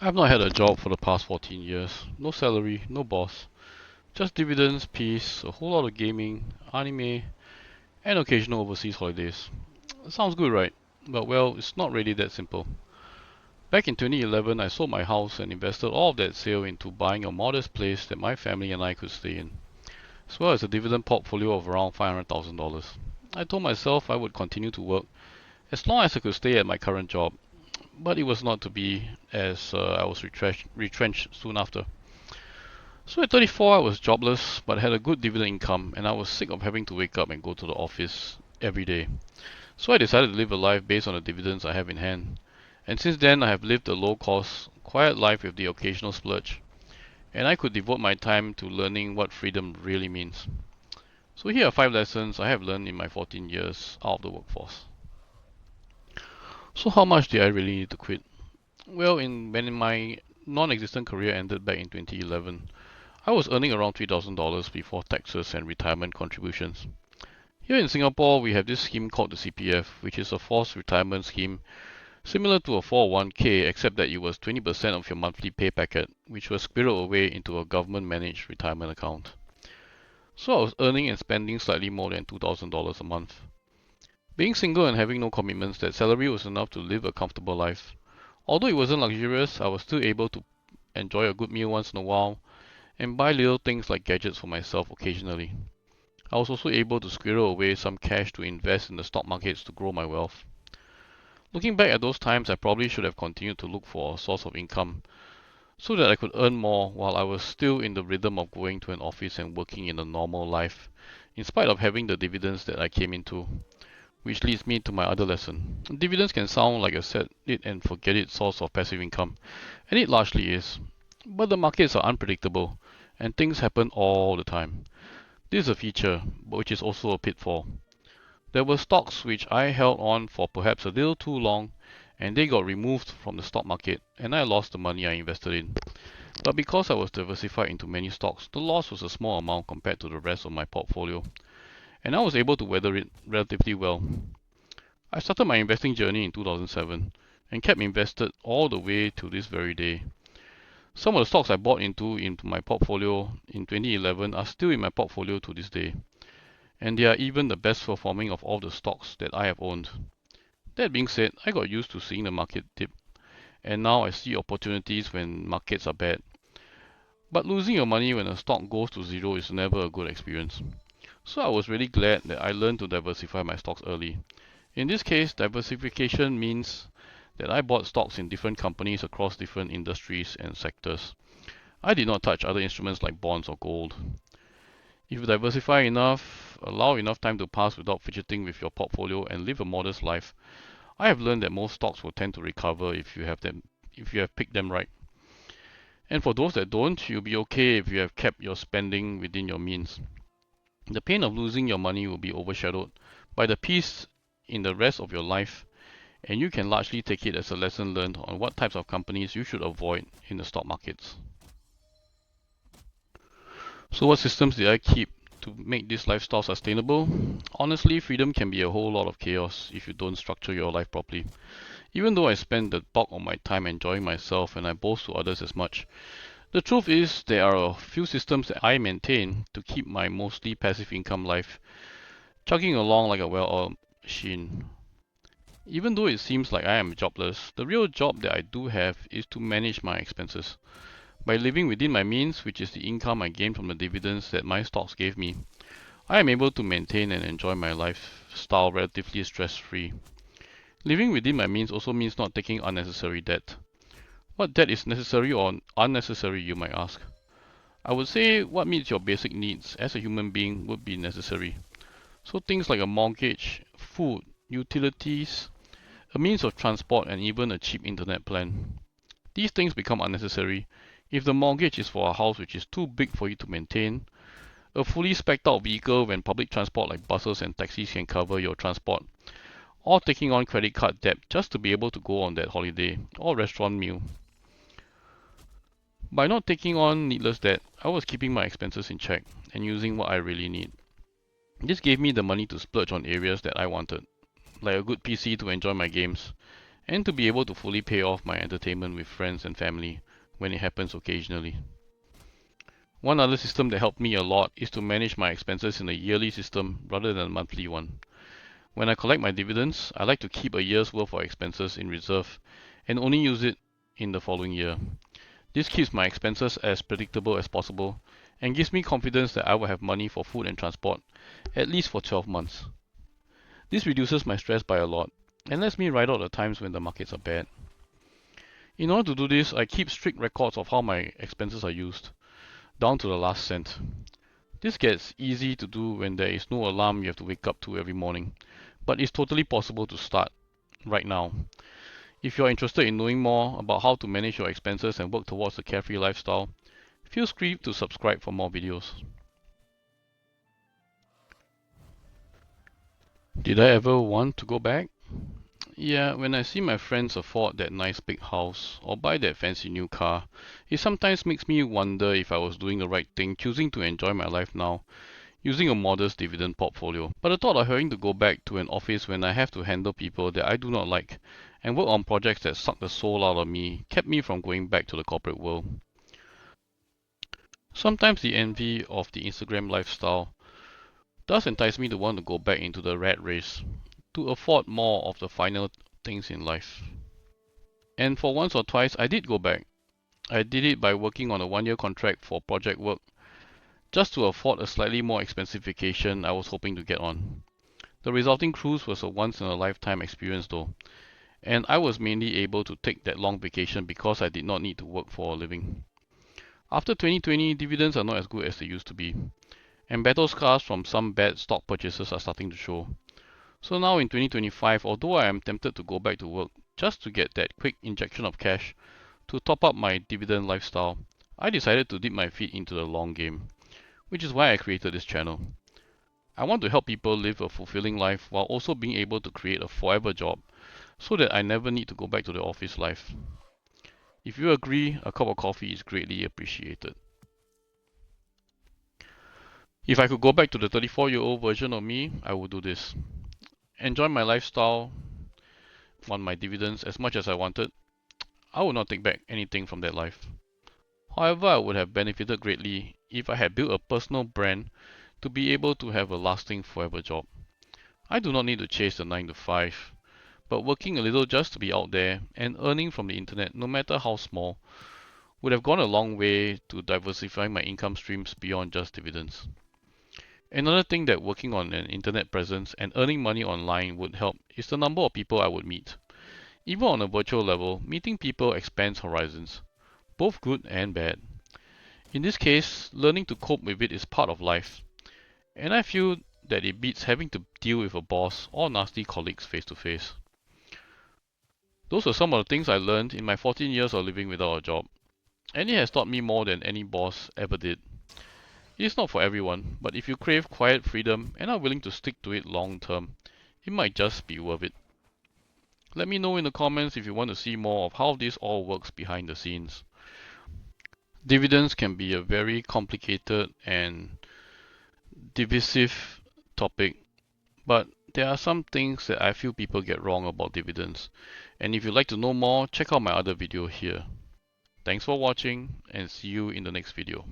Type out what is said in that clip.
I've not had a job for the past 14 years. No salary, no boss. Just dividends, peace, a whole lot of gaming, anime, and occasional overseas holidays. Sounds good, right? But well, it's not really that simple. Back in 2011, I sold my house and invested all of that sale into buying a modest place that my family and I could stay in, as well as a dividend portfolio of around $500,000. I told myself I would continue to work as long as I could stay at my current job, but it was not to be as I was retrenched soon after. So at 34, I was jobless but had a good dividend income, and I was sick of having to wake up and go to the office every day. So I decided to live a life based on the dividends I have in hand. And since then, I have lived a low cost, quiet life with the occasional splurge, and I could devote my time to learning what freedom really means. So here are 5 lessons I have learned in my 14 years out of the workforce. So how much did I really need to quit? Well, when my non-existent career ended back in 2011, I was earning around $3,000 before taxes and retirement contributions. Here in Singapore, we have this scheme called the CPF, which is a forced retirement scheme similar to a 401k, except that it was 20% of your monthly pay packet, which was squirreled away into a government managed retirement account. So I was earning and spending slightly more than $2,000 a month. Being single and having no commitments, that salary was enough to live a comfortable life. Although it wasn't luxurious, I was still able to enjoy a good meal once in a while and buy little things like gadgets for myself occasionally. I was also able to squirrel away some cash to invest in the stock markets to grow my wealth. Looking back at those times, I probably should have continued to look for a source of income so that I could earn more while I was still in the rhythm of going to an office and working in a normal life, in spite of having the dividends that I came into. Which leads me to my other lesson. Dividends can sound like a set it and forget it source of passive income, and it largely is. But the markets are unpredictable, and things happen all the time. This is a feature, but which is also a pitfall. There were stocks which I held on for perhaps a little too long, and they got removed from the stock market, and I lost the money I invested in. But because I was diversified into many stocks, the loss was a small amount compared to the rest of my portfolio, and I was able to weather it relatively well. I started my investing journey in 2007 and kept invested all the way to this very day. Some of the stocks I bought into my portfolio in 2011 are still in my portfolio to this day, and they are even the best performing of all the stocks that I have owned. That being said, I got used to seeing the market dip, and now I see opportunities when markets are bad. But losing your money when a stock goes to zero is never a good experience. So I was really glad that I learned to diversify my stocks early. In this case, diversification means that I bought stocks in different companies across different industries and sectors. I did not touch other instruments like bonds or gold. If you diversify enough, allow enough time to pass without fidgeting with your portfolio and live a modest life, I have learned that most stocks will tend to recover if you have picked them right. And for those that don't, you'll be okay if you have kept your spending within your means. The pain of losing your money will be overshadowed by the peace in the rest of your life, and you can largely take it as a lesson learned on what types of companies you should avoid in the stock markets. So, what systems did I keep to make this lifestyle sustainable? Honestly, freedom can be a whole lot of chaos if you don't structure your life properly. Even though I spend the bulk of my time enjoying myself and I boast to others as much, the truth is there are a few systems that I maintain to keep my mostly passive income life chugging along like a well-oiled machine. Even though it seems like I am jobless, the real job that I do have is to manage my expenses. By living within my means, which is the income I gain from the dividends that my stocks gave me, I am able to maintain and enjoy my lifestyle relatively stress-free. Living within my means also means not taking unnecessary debt. What debt is necessary or unnecessary, you might ask? I would say what meets your basic needs as a human being would be necessary. So things like a mortgage, food, utilities, a means of transport, and even a cheap internet plan. These things become unnecessary if the mortgage is for a house which is too big for you to maintain, a fully spec'd out vehicle when public transport like buses and taxis can cover your transport, or taking on credit card debt just to be able to go on that holiday or restaurant meal. By not taking on needless debt, I was keeping my expenses in check and using what I really need. This gave me the money to splurge on areas that I wanted, like a good PC to enjoy my games, and to be able to fully pay off my entertainment with friends and family when it happens occasionally. One other system that helped me a lot is to manage my expenses in a yearly system rather than a monthly one. When I collect my dividends, I like to keep a year's worth of expenses in reserve and only use it in the following year. This keeps my expenses as predictable as possible and gives me confidence that I will have money for food and transport at least for 12 months. This reduces my stress by a lot and lets me ride out the times when the markets are bad. In order to do this, I keep strict records of how my expenses are used, down to the last cent. This gets easy to do when there is no alarm you have to wake up to every morning, but it's totally possible to start right now. If you're interested in knowing more about how to manage your expenses and work towards a carefree lifestyle, feel free to subscribe for more videos. Did I ever want to go back? Yeah, when I see my friends afford that nice big house or buy that fancy new car, it sometimes makes me wonder if I was doing the right thing choosing to enjoy my life now using a modest dividend portfolio. But the thought of having to go back to an office when I have to handle people that I do not like and work on projects that suck the soul out of me kept me from going back to the corporate world. Sometimes the envy of the Instagram lifestyle does entice me to want to go back into the rat race to afford more of the finer things in life. And for once or twice, I did go back. I did it by working on a 1-year contract for project work just to afford a slightly more expensive vacation I was hoping to get on. The resulting cruise was a once in a lifetime experience though, and I was mainly able to take that long vacation because I did not need to work for a living. After 2020, dividends are not as good as they used to be, and battle scars from some bad stock purchases are starting to show. So now in 2025, although I am tempted to go back to work just to get that quick injection of cash to top up my dividend lifestyle, I decided to dip my feet into the long game, which is why I created this channel. I want to help people live a fulfilling life while also being able to create a forever job so that I never need to go back to the office life. If you agree, a cup of coffee is greatly appreciated. If I could go back to the 34-year-old version of me, I would do this. Enjoy my lifestyle on my dividends as much as I wanted. I would not take back anything from that life. However, I would have benefited greatly if I had built a personal brand to be able to have a lasting forever job. I do not need to chase the 9 to 5, but working a little just to be out there and earning from the internet, no matter how small, would have gone a long way to diversifying my income streams beyond just dividends. Another thing that working on an internet presence and earning money online would help is the number of people I would meet. Even on a virtual level, meeting people expands horizons, both good and bad. In this case, learning to cope with it is part of life, and I feel that it beats having to deal with a boss or nasty colleagues face to face. Those are some of the things I learned in my 14 years of living without a job, and it has taught me more than any boss ever did. It is not for everyone, but if you crave quiet freedom and are willing to stick to it long term, it might just be worth it. Let me know in the comments if you want to see more of how this all works behind the scenes. Dividends can be a very complicated and divisive topic, but there are some things that I feel people get wrong about dividends. And if you'd like to know more, check out my other video here. Thanks for watching and see you in the next video.